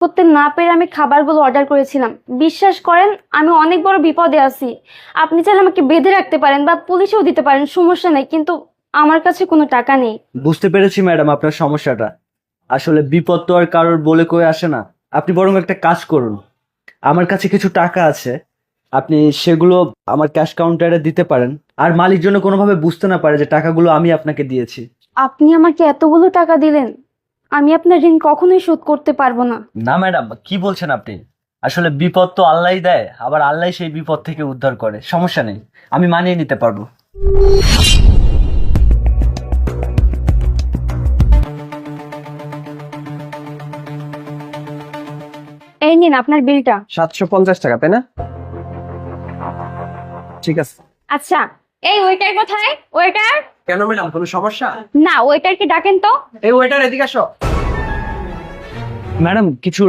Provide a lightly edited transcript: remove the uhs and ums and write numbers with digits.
করতে না পেরে আমি খাবারগুলো অর্ডার করেছিলাম। বিশ্বাস করেন আমি অনেক বড় বিপদে আছি। আপনি চাইলে আমাকে বেঁধে রাখতে পারেন বা পুলিশেও দিতে পারেন, সমস্যা নেই, কিন্তু আমার কাছে কোনো টাকা নেই। বুঝতে পেরেছি ম্যাডাম আপনার সমস্যাটা। আসলে বিপদ তো আর কারোর বলে কয়ে আসে না। আপনি বরং একটা কাজ করুন, আমার কাছে কিছু টাকা আছে, আপনি সেগুলো আমার ক্যাশ কাউন্টারে দিতে পারেন, আর মালিক যেন কোনোভাবে বুঝতে না পারে যে টাকাগুলো আমি আপনাকে দিয়েছি। আপনি আমাকে এতগুলো টাকা দিলেন, আমি আপনার ঋণ কখনোই শোধ করতে পারবো না। না ম্যাডাম, কি বলছেন আপনি? আসলে বিপদ তো আল্লাহই দেয়, আবার আল্লাহ সেই বিপদ থেকে উদ্ধার করে। সমস্যা নেই, আমি মানিয়ে নিতে পারবো। এই নিন আপনার বিলটা। 750 টাকা, তাই না? ঠিক আছে। আচ্ছা, এই ওয়েটার কোথায়? ওয়েটার! কেন ম্যাডাম, কোনো সমস্যা? না, ওয়েটারকে ডাকেন তো। এই ওয়েটার এদিকে আসো। ম্যাডাম, কিছু